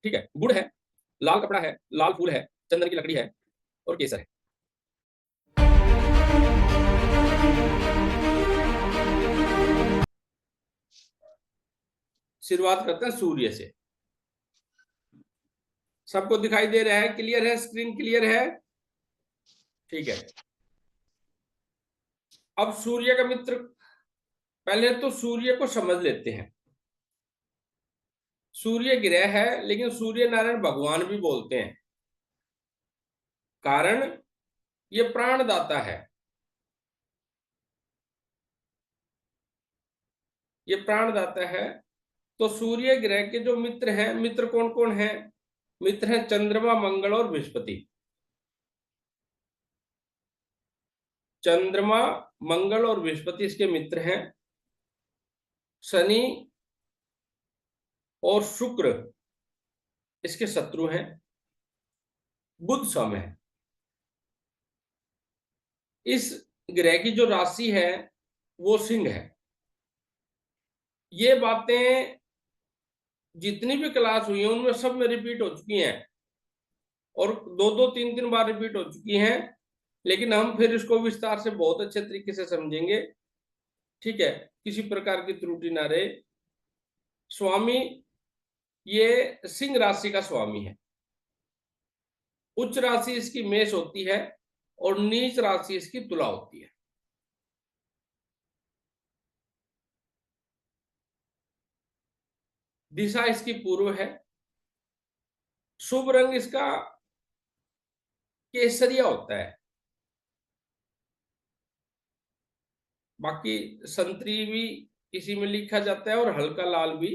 ठीक है, गुड़ है, लाल कपड़ा है, लाल फूल है, चंदन की लकड़ी है और केसर है। शुरुआत करते हैं सूर्य से। सबको दिखाई दे रहा है? क्लियर है? स्क्रीन क्लियर है? ठीक है। अब सूर्य का मित्र, पहले तो सूर्य को समझ लेते हैं। सूर्य ग्रह है, लेकिन सूर्य नारायण भगवान भी बोलते हैं। कारण ये प्राणदाता है, ये प्राणदाता है। तो सूर्य ग्रह के जो मित्र हैं, मित्र कौन कौन है? मित्र हैं चंद्रमा, मंगल और बृहस्पति। चंद्रमा, मंगल और बृहस्पति इसके मित्र हैं। शनि और शुक्र इसके शत्रु हैं। बुध सम है। इस ग्रह की जो राशि है वो सिंह है। ये बातें जितनी भी क्लास हुई है उनमें सब में रिपीट हो चुकी हैं और दो दो तीन तीन बार रिपीट हो चुकी हैं, लेकिन हम फिर इसको विस्तार से बहुत अच्छे तरीके से समझेंगे। ठीक है, किसी प्रकार की त्रुटि ना रहे। स्वामी ये सिंह राशि का स्वामी है। उच्च राशि इसकी मेष होती है और नीच राशि इसकी तुला होती है। दिशा इसकी पूर्व है। शुभ रंग इसका केसरिया होता है। बाकी संतरी भी इसी में लिखा जाता है और हल्का लाल भी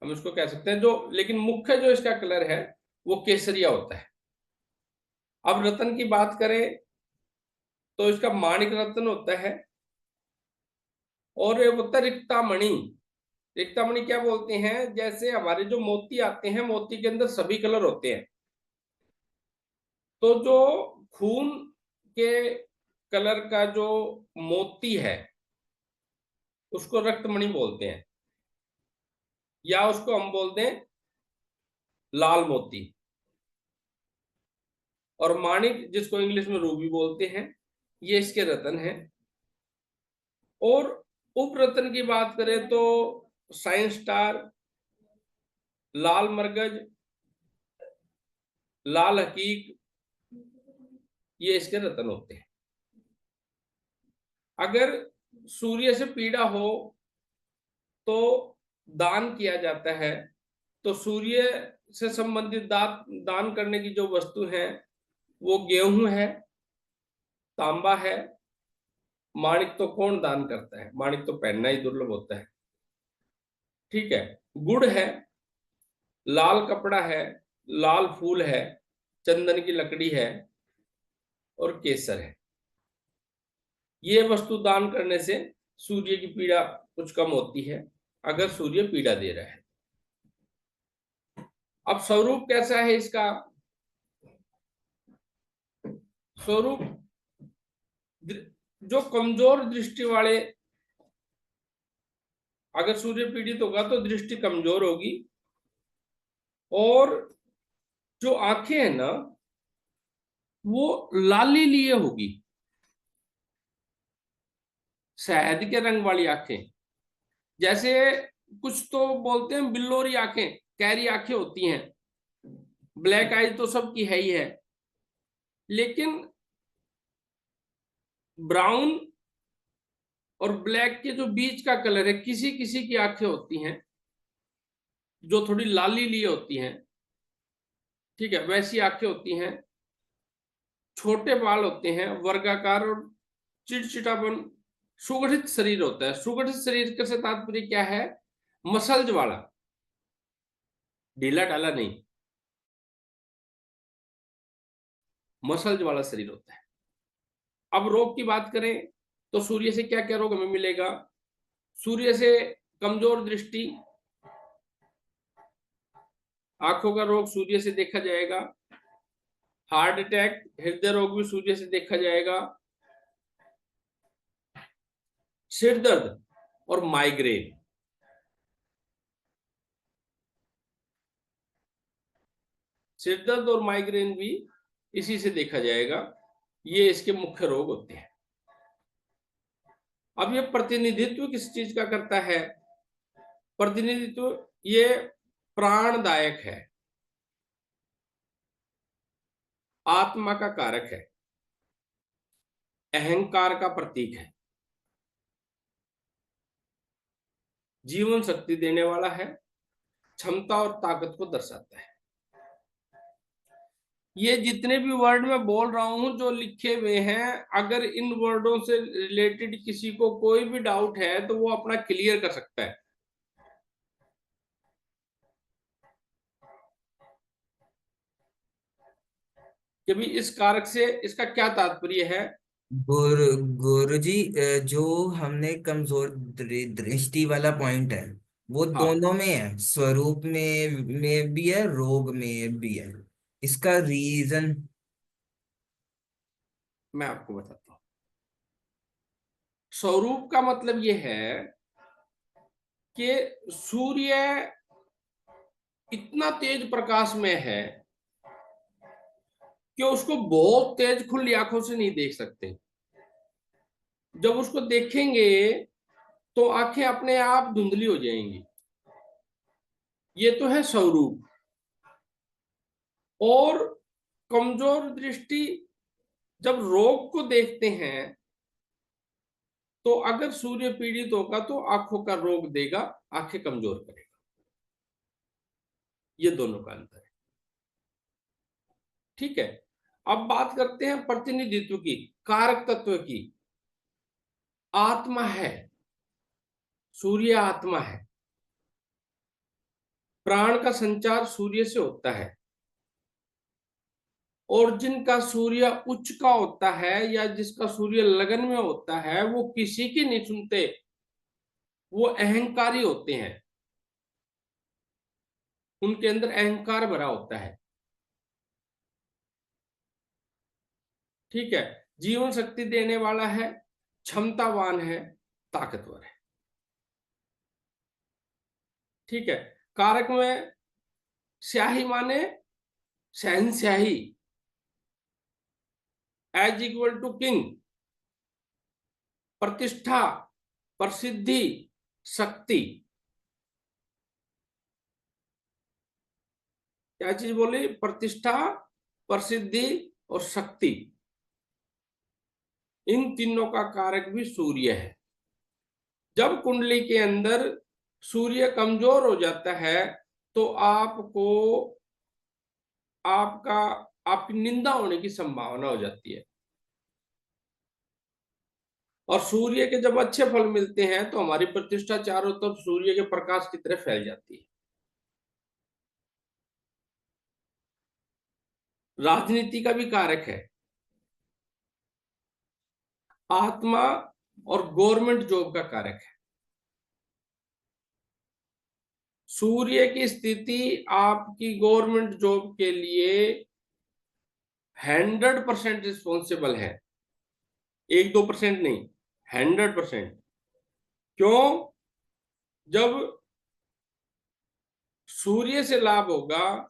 हम इसको कह सकते हैं, जो लेकिन मुख्य जो इसका कलर है वो केसरिया होता है। अब रत्न की बात करें तो इसका माणिक रत्न होता है और ये होता है रिक्तामणि। रिक्तामणि क्या बोलते हैं? जैसे हमारे जो मोती आते हैं, मोती के अंदर सभी कलर होते हैं, तो जो खून के कलर का जो मोती है उसको रक्तमणि बोलते हैं, या उसको हम बोलते हैं लाल मोती। और माणिक जिसको इंग्लिश में रूबी बोलते हैं, ये इसके रत्न हैं। और उप रत्न की बात करें तो साइंस स्टार, लाल मरगज, लाल हकीक, ये इसके रत्न होते हैं। अगर सूर्य से पीड़ा हो तो दान किया जाता है। तो सूर्य से संबंधित दान करने की जो वस्तु है वो गेहूं है, तांबा है। माणिक तो कौन दान करता है? माणिक तो पहनना ही दुर्लभ होता है। ठीक है, गुड़ है, लाल कपड़ा है, लाल फूल है, चंदन की लकड़ी है और केसर है। ये वस्तु दान करने से सूर्य की पीड़ा कुछ कम होती है, अगर सूर्य पीड़ा दे रहा है। अब स्वरूप कैसा है इसका? स्वरूप, जो कमजोर दृष्टि वाले, अगर सूर्य पीड़ित होगा तो दृष्टि कमजोर होगी और जो आंखें हैं ना वो लाली लिए होगी, शहद के रंग वाली आंखें। जैसे कुछ तो बोलते हैं बिल्लोरी आंखें, कैरी आंखें होती हैं। ब्लैक आईज तो सबकी है ही है, लेकिन ब्राउन और ब्लैक के जो बीच का कलर है, किसी किसी की आंखें होती हैं जो थोड़ी लाली लिए होती हैं। ठीक है, वैसी आंखें होती हैं। छोटे बाल होते हैं, वर्गाकार और चिड़चिड़ापन, सुगठित शरीर होता है। सुगठित शरीर का से तात्पर्य क्या है? मसल्ज वाला, ढीला ढाला नहीं, मसल्ज वाला शरीर होता है। अब रोग की बात करें तो सूर्य से क्या क्या रोग हमें मिलेगा? सूर्य से कमजोर दृष्टि, आंखों का रोग सूर्य से देखा जाएगा। हार्ट अटैक, हृदय रोग भी सूर्य से देखा जाएगा। सिर दर्द और माइग्रेन, सिर दर्द और माइग्रेन भी इसी से देखा जाएगा, ये इसके मुख्य रोग होते हैं। अब ये प्रतिनिधित्व किस चीज का करता है? प्रतिनिधित्व ये प्राणदायक है, आत्मा का कारक है, अहंकार का प्रतीक है, जीवन शक्ति देने वाला है, क्षमता और ताकत को दर्शाता है। ये जितने भी वर्ड मैं बोल रहा हूं जो लिखे हुए हैं, अगर इन वर्डों से रिलेटेड किसी को कोई भी डाउट है तो वो अपना क्लियर कर सकता है। कि भी इस कारक से इसका क्या तात्पर्य है? गुरु गुरु जी, जो हमने कमजोर दृष्टि वाला पॉइंट है, वो हाँ, दोनों में है, स्वरूप में भी है, रोग में भी है। इसका रीजन। मैं आपको बताता हूं। स्वरूप का मतलब ये है कि सूर्य इतना तेज प्रकाश में है कि उसको बहुत तेज खुली आंखों से नहीं देख सकते। जब उसको देखेंगे तो आंखें अपने आप धुंधली हो जाएंगी। ये तो है स्वरूप। और कमजोर दृष्टि, जब रोग को देखते हैं तो अगर सूर्य पीड़ित होगा तो आंखों का रोग देगा, आंखें कमजोर करेगा। ये दोनों का अंतर है। ठीक है, अब बात करते हैं प्रतिनिधित्व की, कारक तत्व की। आत्मा है, सूर्य आत्मा है। प्राण का संचार सूर्य से होता है। और जिनका सूर्य उच्च का होता है या जिसका सूर्य लगन में होता है वो किसी की नहीं सुनते, वो अहंकारी होते हैं, उनके अंदर अहंकार भरा होता है। ठीक है, जीवन शक्ति देने वाला है, क्षमतावान है, ताकतवर है। ठीक है, कारक में स्याही माने शहनशाही, एज इक्वल टू किंग, प्रतिष्ठा, प्रसिद्धि, शक्ति। क्या चीज बोली? प्रतिष्ठा, प्रसिद्धि और शक्ति। इन तीनों का कारक भी सूर्य है। जब कुंडली के अंदर सूर्य कमजोर हो जाता है तो आपको आपका आपकी निंदा होने की संभावना हो जाती है। और सूर्य के जब अच्छे फल मिलते हैं तो हमारी प्रतिष्ठा चारों तरफ सूर्य के प्रकाश की तरह फैल जाती है। राजनीति का भी कारक है, आत्मा और गवर्नमेंट जॉब का कारक है। सूर्य की स्थिति आपकी गवर्नमेंट जॉब के लिए 100% रिस्पॉन्सिबल है, 1-2% नहीं, 100%। क्यों? जब सूर्य से लाभ होगा,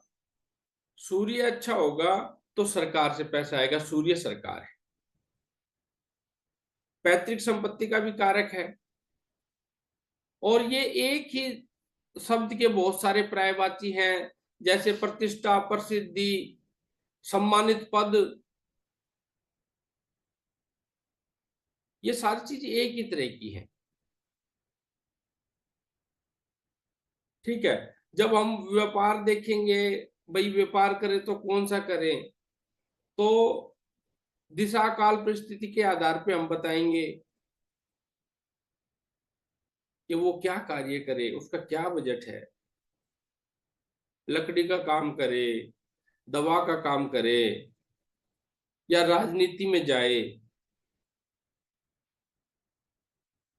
सूर्य अच्छा होगा तो सरकार से पैसा आएगा, सूर्य सरकार है। पैतृक संपत्ति का भी कारक है। और ये एक ही शब्द के बहुत सारे पर्यायवाची हैं, जैसे प्रतिष्ठा, प्रसिद्धि, सम्मानित पद। ये सारी चीज एक ही तरह की है। ठीक है, जब हम व्यापार देखेंगे, भाई व्यापार करें तो कौन सा करें, तो दिशा काल परिस्थिति के आधार पे हम बताएंगे कि वो क्या कार्य करे, उसका क्या बजट है। लकड़ी का काम करे, दवा का काम करे, या राजनीति में जाए।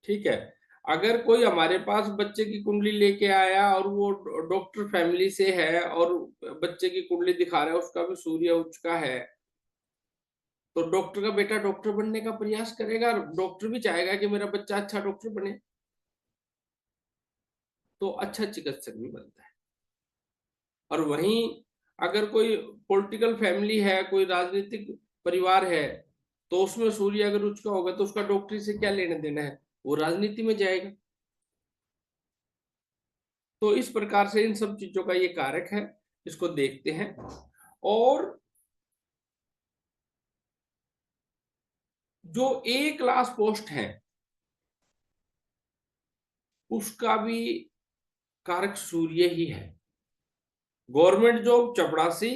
ठीक है, अगर कोई हमारे पास बच्चे की कुंडली लेके आया और वो डॉक्टर फैमिली से है और बच्चे की कुंडली दिखा रहा है उसका भी सूर्य उच्च का है, तो डॉक्टर का बेटा डॉक्टर बनने का प्रयास करेगा और डॉक्टर भी चाहेगा कि मेरा बच्चा अच्छा डॉक्टर बने, तो अच्छा चिकित्सक भी बनता है। और वहीं अगर कोई पॉलिटिकल फैमिली है, कोई राजनीतिक परिवार है, तो उसमें सूर्य अगर उच्च का होगा तो उसका डॉक्टरी से क्या लेना देना है, वो राजनीति में जाएगा। तो इस प्रकार से इन सब चीजों का ये कारक है, इसको देखते हैं। और जो ए क्लास पोस्ट है उसका भी कारक सूर्य ही है। गवर्नमेंट जॉब चपड़ासी,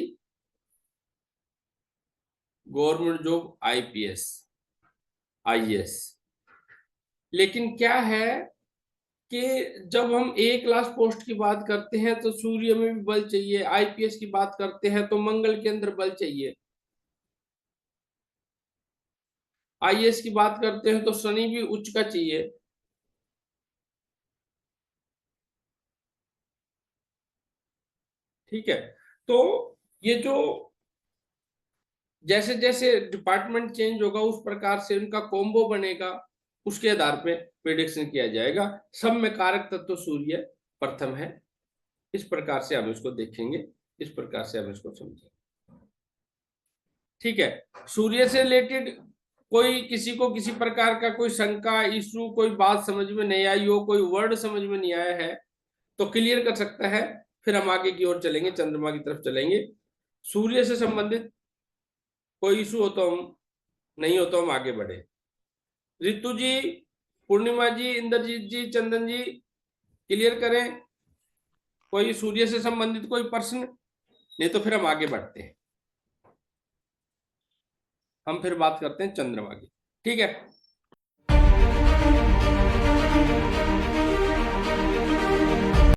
गवर्नमेंट जॉब आईपीएस आईएएस। लेकिन क्या है कि जब हम ए क्लास पोस्ट की बात करते हैं तो सूर्य में भी बल चाहिए, आईपीएस की बात करते हैं तो मंगल के अंदर बल चाहिए, आईएएस की बात करते हैं तो शनि भी उच्च का चाहिए। ठीक है। तो ये जो जैसे जैसे डिपार्टमेंट चेंज होगा उस प्रकार से उनका कॉम्बो बनेगा, उसके आधार पे प्रिडिक्शन किया जाएगा। सब में कारक तत्व सूर्य प्रथम है। इस प्रकार से हम इसको देखेंगे, इस प्रकार से हम इसको समझेंगे। ठीक है। सूर्य से रिलेटेड कोई किसी को किसी प्रकार का कोई शंका, इशू, कोई बात समझ में नहीं आई हो, कोई वर्ड समझ में नहीं आया है तो क्लियर कर सकता है। फिर हम आगे की ओर चलेंगे, चंद्रमा की तरफ चलेंगे। सूर्य से संबंधित कोई इशू हो तो हम, नहीं हो तो हम आगे बढ़े। रितु जी, पूर्णिमा जी, इंद्रजीत जी, चंदन जी, क्लियर करें कोई सूर्य से संबंधित कोई प्रश्न, नहीं तो फिर हम आगे बढ़ते हैं। हम फिर बात करते हैं चंद्रमा की। ठीक है।